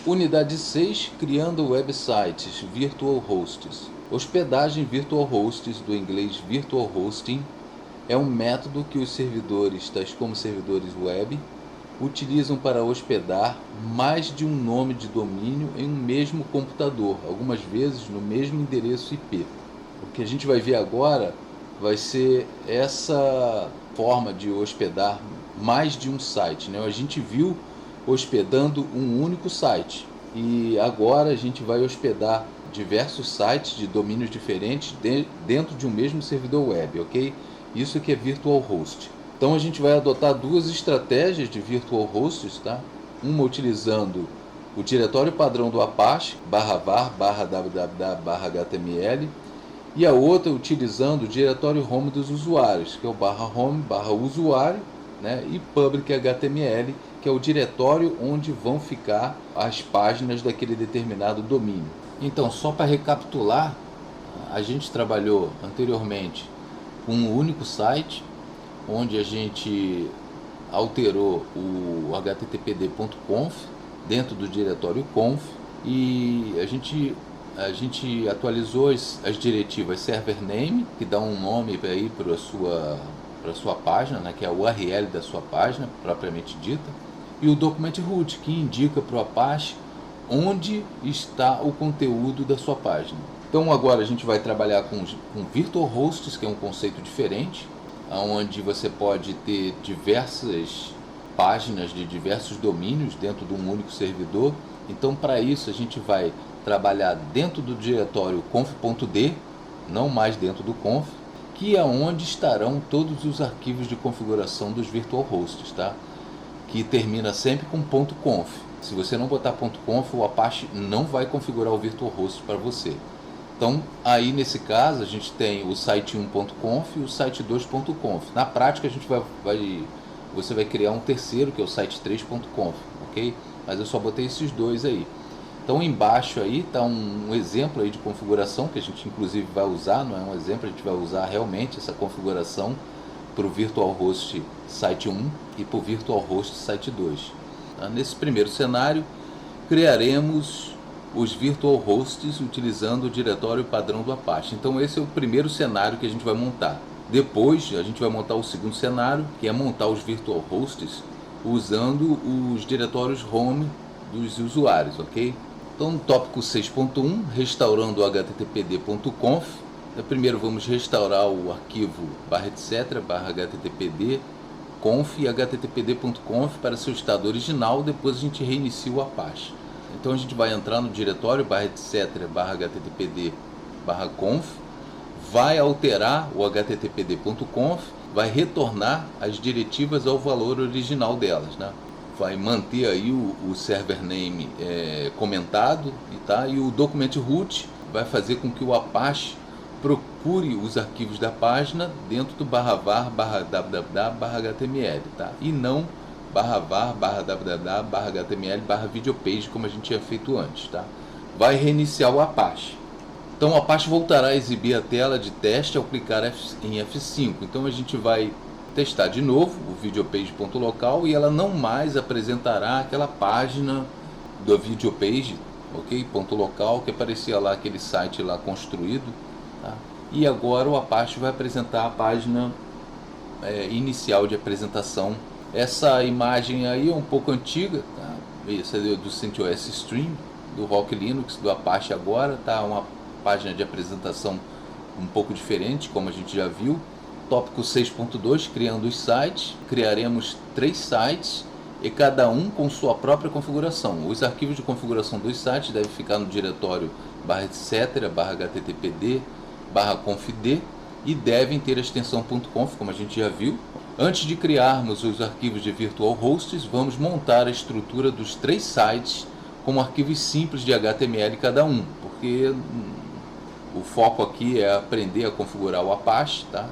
Unidade 6, criando websites Virtual Hosts. Hospedagem Virtual Hosts, do inglês Virtual Hosting, é um método que os servidores, tais como servidores web, utilizam para hospedar mais de um nome de domínio em um mesmo computador, algumas vezes no mesmo endereço IP. O que a gente vai ver agora vai ser essa forma de hospedar mais de um site, né? A gente viu hospedando um único site e agora a gente vai hospedar diversos sites de domínios diferentes dentro de um mesmo servidor web, ok? Isso que é Virtual Host. Então a gente vai adotar duas estratégias de Virtual Hosts, tá? Uma utilizando o diretório padrão do Apache, /var, /www/html, e a outra utilizando o diretório home dos usuários, que é o /home, /usuário, né? E public HTML, que é o diretório onde vão ficar as páginas daquele determinado domínio. Então, só para recapitular, a gente trabalhou anteriormente com um único site, onde a gente alterou o httpd.conf dentro do diretório conf e a gente atualizou as diretivas server name, que dá um nome aí para a sua página, né, que é a URL da sua página propriamente dita, e o document root, que indica para o Apache onde está o conteúdo da sua página. Então agora a gente vai trabalhar com Virtual Hosts, que é um conceito diferente, onde você pode ter diversas páginas de diversos domínios dentro de um único servidor. Então para isso a gente vai trabalhar dentro do diretório conf.d, não mais dentro do conf, que é onde estarão todos os arquivos de configuração dos Virtual Hosts, tá? Que termina sempre com .conf. Se você não botar .conf, o Apache não vai configurar o Virtual Host para você. Então, aí nesse caso, a gente tem o site1.conf e o site2.conf. Na prática, você vai criar um terceiro, que é o site3.conf, ok? Mas eu só botei esses dois aí. Então, embaixo aí está um exemplo aí de configuração, que a gente inclusive vai usar, não é um exemplo, a gente vai usar realmente essa configuração para o Virtual Host Site 1 e para o Virtual Host Site 2. Nesse primeiro cenário, criaremos os Virtual Hosts utilizando o diretório padrão do Apache. Então esse é o primeiro cenário que a gente vai montar. Depois a gente vai montar o segundo cenário, que é montar os Virtual Hosts usando os diretórios home dos usuários, ok? Então no tópico 6.1, restaurando o httpd.conf. Primeiro vamos restaurar o arquivo /etc, /httpd, conf e httpd.conf para seu estado original. Depois a gente reinicia o Apache. Então a gente vai entrar no diretório /etc, /httpd, /conf, vai alterar o httpd.conf, vai retornar as diretivas ao valor original delas, né? Vai manter aí o server name comentado, tá? E o document root vai fazer com que o Apache procure os arquivos da página dentro do /var, /www/html, tá? E não /var, /www/html, /videopage, como a gente tinha feito antes, tá? Vai reiniciar o Apache. Então o Apache voltará a exibir a tela de teste ao clicar em F5. Então a gente vai testar de novo o videopage.local e ela não mais apresentará aquela página do videopage, ok? .local, que aparecia lá aquele site lá construído, tá? E agora o Apache vai apresentar a página inicial de apresentação. Essa imagem aí é um pouco antiga, tá? Essa é do CentOS Stream, do Rock Linux, do Apache agora, tá? Uma página de apresentação um pouco diferente, como a gente já viu. Tópico 6.2, criando os sites. Criaremos 3 sites e cada um com sua própria configuração. Os arquivos de configuração dos sites devem ficar no diretório /etc, /httpd, /confd e devem ter a extensão .conf, como a gente já viu. Antes de criarmos os arquivos de Virtual Hosts, vamos montar a estrutura dos 3 sites como arquivos simples de HTML cada um, porque o foco aqui é aprender a configurar o Apache, tá?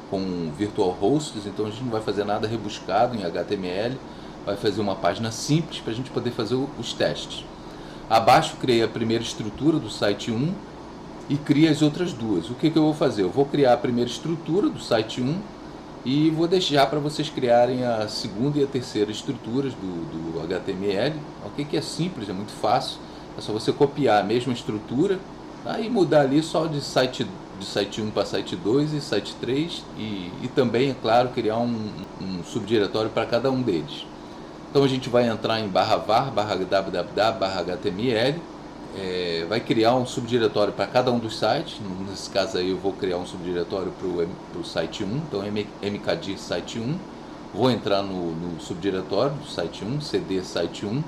Com Virtual Hosts, então a gente não vai fazer nada rebuscado em HTML, vai fazer uma página simples para a gente poder fazer os testes. Abaixo criei a primeira estrutura do site 1 e crio as outras duas. O que eu vou fazer? Eu vou criar a primeira estrutura do site 1 E vou deixar para vocês criarem a segunda e a terceira estruturas do HTML, ok? Que é simples, é muito fácil. É só você copiar a mesma estrutura, tá? E mudar ali só de site 1 para site 2 e site 3 e também, é claro, criar um subdiretório para cada um deles. Então a gente vai entrar em /var, /www, /html, vai criar um subdiretório para cada um dos sites. Nesse caso aí eu vou criar um subdiretório para o site 1, então mkdir site 1, vou entrar no subdiretório do site 1, cd site 1,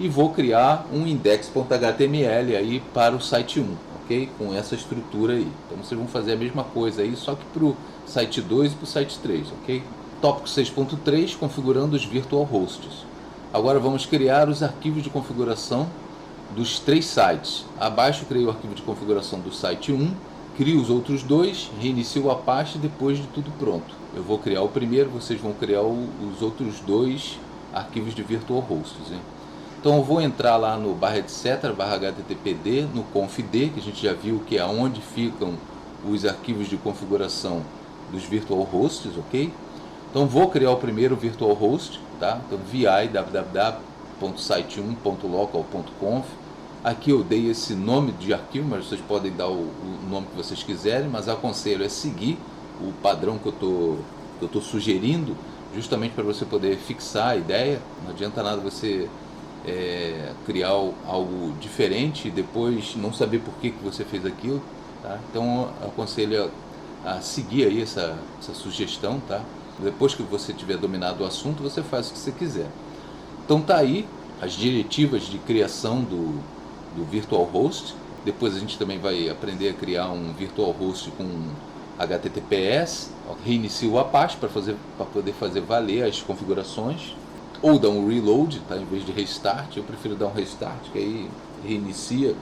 e vou criar um index.html aí para o site 1, ok? Com essa estrutura aí. Então vocês vão fazer a mesma coisa aí, só que para o site 2 e para o site 3, ok? Tópico 6.3, configurando os virtual hosts. Agora vamos criar os arquivos de configuração dos 3 sites. Abaixo criei o arquivo de configuração do site 1, crio os outros 2, reinicio o Apache depois de tudo pronto. Eu vou criar o primeiro, vocês vão criar os outros 2 arquivos de virtual hosts, hein? Então eu vou entrar lá no /etc, /httpd, no confd, que a gente já viu que é onde ficam os arquivos de configuração dos virtual hosts, ok? Então vou criar o primeiro virtual host, tá? Então vi www.site1.local.conf. Aqui eu dei esse nome de arquivo, mas vocês podem dar o nome que vocês quiserem, mas aconselho a seguir o padrão que eu estou sugerindo, justamente para você poder fixar a ideia. Não adianta nada você criar algo diferente e depois não saber por que você fez aquilo, tá? Então eu aconselho a seguir aí essa sugestão, tá? Depois que você tiver dominado o assunto, você faz o que você quiser. Então tá aí as diretivas de criação do virtual host. Depois a gente também vai aprender a criar um virtual host com HTTPS, reinicia o Apache para poder fazer valer as configurações, ou dar um reload, tá? Em vez de restart, eu prefiro dar um restart, que aí reinicia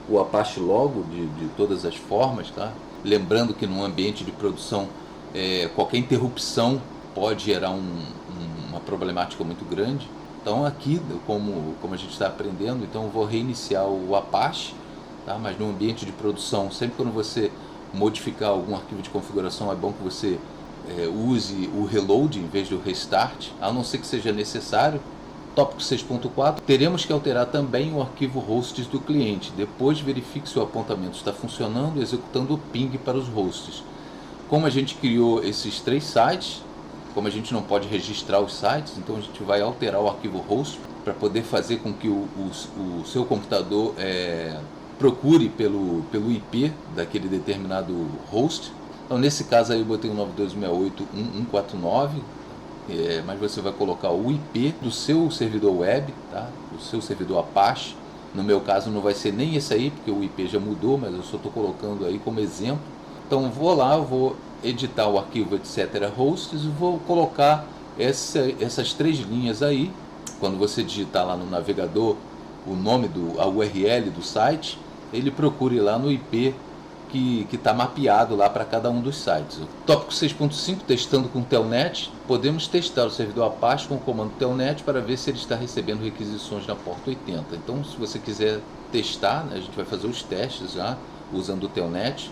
o Apache logo de todas as formas, tá? Lembrando que num ambiente de produção, qualquer interrupção pode gerar uma problemática muito grande. Então aqui, como a gente está aprendendo, então eu vou reiniciar o Apache, tá? Mas no ambiente de produção, sempre quando você modificar algum arquivo de configuração, é bom que você use o reload em vez do restart, a não ser que seja necessário. Tópico 6.4, teremos que alterar também o arquivo hosts do cliente. Depois verifique se o apontamento está funcionando, executando o ping para os hosts. Como a gente criou esses 3 sites, como a gente não pode registrar os sites, então a gente vai alterar o arquivo host para poder fazer com que o seu computador procure pelo IP daquele determinado host. Então nesse caso aí eu botei o 92.168.1.149, mas você vai colocar o IP do seu servidor web, tá? Do seu servidor Apache. No meu caso não vai ser nem esse aí, porque o IP já mudou, mas eu só estou colocando aí como exemplo. Então vou lá, eu vou editar o arquivo etc hosts e vou colocar essas 3 linhas aí. Quando você digitar lá no navegador o nome a URL do site, ele procure lá no IP que está mapeado lá para cada um dos sites. Tópico 6.5, testando com Telnet. Podemos testar o servidor Apache com o comando Telnet para ver se ele está recebendo requisições na porta 80. Então, se você quiser testar, né, a gente vai fazer os testes já usando o Telnet.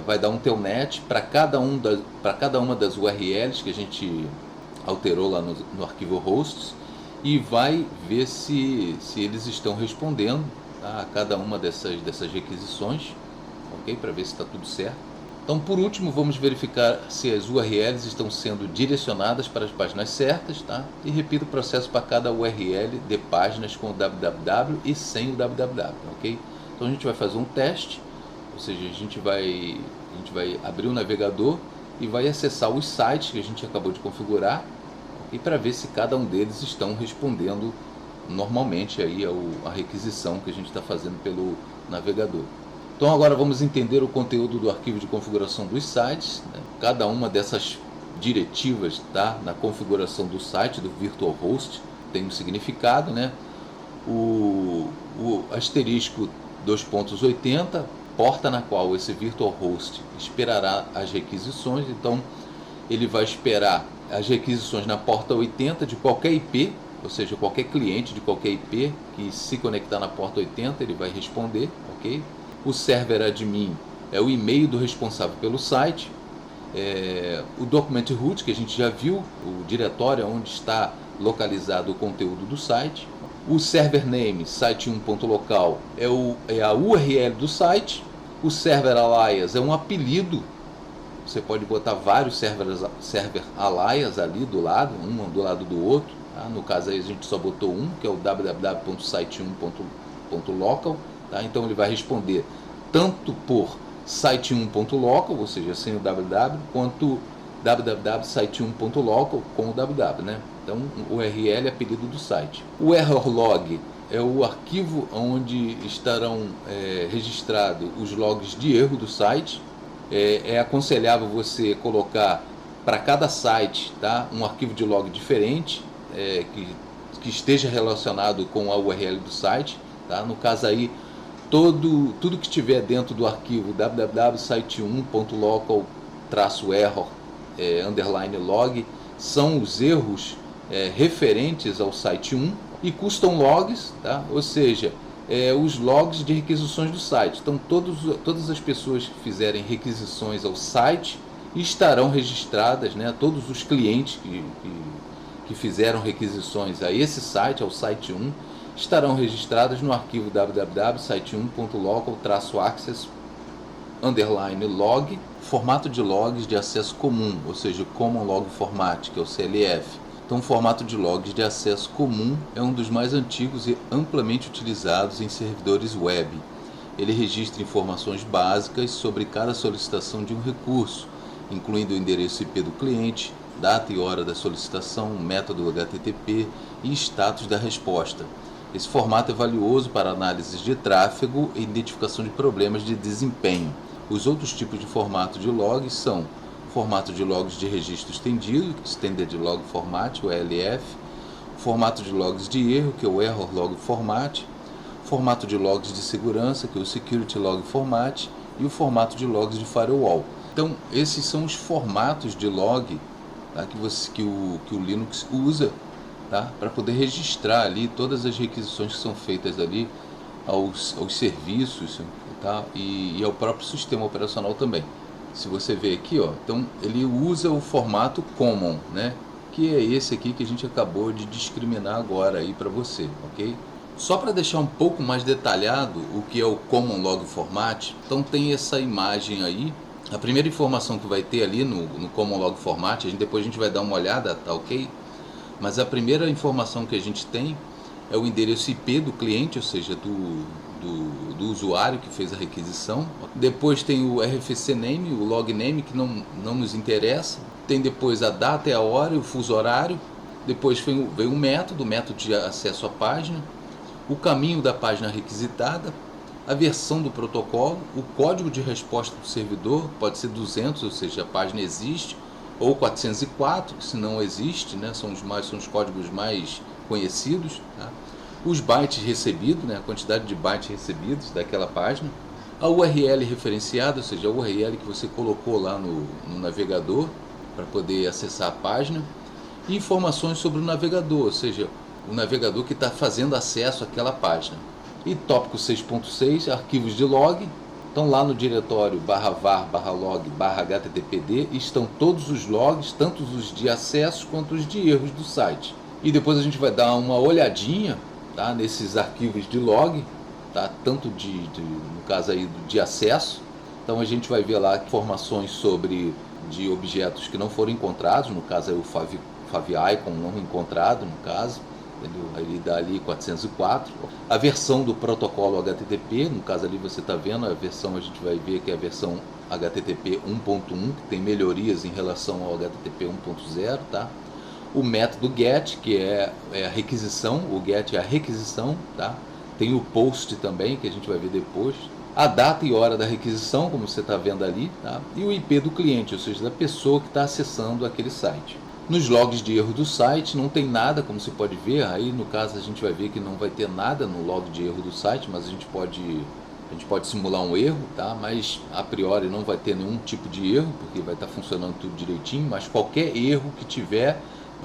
Vai dar um Telnet para cada uma das URLs que a gente alterou lá no arquivo hosts e vai ver se eles estão respondendo, tá, a cada uma dessas requisições, ok? Para ver se está tudo certo. Então, por último, vamos verificar se as URLs estão sendo direcionadas para as páginas certas, tá? E repita o processo para cada URL de páginas com o www e sem o www, ok? Então a gente vai fazer um teste, ou seja, a gente vai abrir o navegador e vai acessar os sites que a gente acabou de configurar, e para ver se cada um deles estão respondendo normalmente aí a requisição que a gente está fazendo pelo navegador. Então agora vamos entender o conteúdo do arquivo de configuração dos sites, né? Cada uma dessas diretivas, tá, na configuração do site, do virtual host, tem um significado, né? O asterisco 2.80, porta na qual esse virtual host esperará as requisições. Então ele vai esperar as requisições na porta 80 de qualquer IP, ou seja, qualquer cliente de qualquer IP que se conectar na porta 80, ele vai responder, ok? O server admin é o e-mail do responsável pelo site, o document root, que a gente já viu, o diretório onde está localizado o conteúdo do site. O server name, site1.local, é a URL do site. O server alias é um apelido. Você pode botar vários server alias ali do lado, um do lado do outro. Tá? No caso aí a gente só botou um, que é o www.site1.local. Tá? Então ele vai responder tanto por site1.local, ou seja, sem o www, quanto www.site1.local com o www, né? Então o URL é apelido do site. O error log é o arquivo onde estarão registrados os logs de erro do site. É aconselhável você colocar para cada site, tá, um arquivo de log diferente, que esteja relacionado com a URL do site. Tá? No caso aí, tudo que estiver dentro do arquivo www.site1.local-error _log são os erros referentes ao site 1, e custom logs, tá? Ou seja, os logs de requisições do site. Então todas as pessoas que fizerem requisições ao site estarão registradas, né? Todos os clientes que fizeram requisições a esse site, ao site 1, estarão registradas no arquivo www.site1.local-access _log, formato de logs de acesso comum, ou seja, Common Log Format, que é o CLF. Então, o formato de logs de acesso comum é um dos mais antigos e amplamente utilizados em servidores web. Ele registra informações básicas sobre cada solicitação de um recurso, incluindo o endereço IP do cliente, data e hora da solicitação, método HTTP e status da resposta. Esse formato é valioso para análises de tráfego e identificação de problemas de desempenho. Os outros tipos de formato de logs são formato de logs de registro estendido, Extended Log Format, o ELF, formato de logs de erro, que é o Error Log Format, formato de logs de segurança, que é o Security Log Format, e o formato de logs de firewall. Então, esses são os formatos de log, tá, que o Linux usa, tá, para poder registrar ali todas as requisições que são feitas ali aos serviços, tá, e ao próprio sistema operacional também. Se você ver aqui, ó, então ele usa o formato common, né, que é esse aqui que a gente acabou de discriminar agora aí para você, ok? Só para deixar um pouco mais detalhado o que é o Common Log Format, então tem essa imagem aí. A primeira informação que vai ter ali no Common Log Format, depois a gente vai dar uma olhada, tá ok? Mas a primeira informação que a gente tem é o endereço IP do cliente, ou seja, do usuário que fez a requisição. Depois tem o RFC name, o log name, que não nos interessa. Tem depois a data e a hora e o fuso horário. Depois vem o método de acesso à página, o caminho da página requisitada, a versão do protocolo, o código de resposta do servidor, pode ser 200, ou seja, a página existe, ou 404, se não existe, né? São os códigos mais conhecidos, tá? Os bytes recebidos, né? A quantidade de bytes recebidos daquela página, a URL referenciada, ou seja, a URL que você colocou lá no navegador para poder acessar a página, e informações sobre o navegador, ou seja, o navegador que está fazendo acesso àquela página. E tópico 6.6, arquivos de log. Então lá no diretório /var/log/httpd estão todos os logs, tanto os de acesso quanto os de erros do site. E depois a gente vai dar uma olhadinha, tá, nesses arquivos de log, tá, tanto no caso aí de acesso. Então a gente vai ver lá informações sobre de objetos que não foram encontrados, no caso aí o favicon não encontrado, no caso. Ele dá ali 404. A versão do protocolo HTTP, no caso ali você está vendo a versão, a gente vai ver que é a versão HTTP 1.1, que tem melhorias em relação ao HTTP 1.0, tá? O método GET, que é a requisição, o GET é a requisição, tá? Tem o POST também, que a gente vai ver depois. A data e hora da requisição, como você está vendo ali, tá? E o IP do cliente, ou seja, da pessoa que está acessando aquele site. Nos logs de erro do site não tem nada, como você pode ver. Aí no caso a gente vai ver que não vai ter nada no log de erro do site, mas a gente pode simular um erro, tá? Mas a priori não vai ter nenhum tipo de erro, porque vai estar funcionando tudo direitinho. Mas qualquer erro que tiver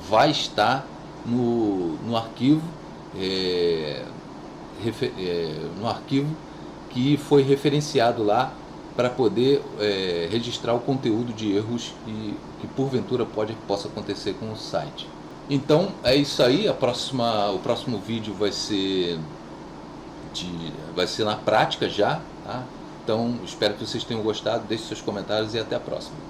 vai estar no arquivo no arquivo que foi referenciado lá para poder registrar o conteúdo de erros que porventura possa acontecer com o site. Então é isso aí. O próximo vídeo vai ser na prática já, tá? Então espero que vocês tenham gostado, deixe seus comentários e até a próxima.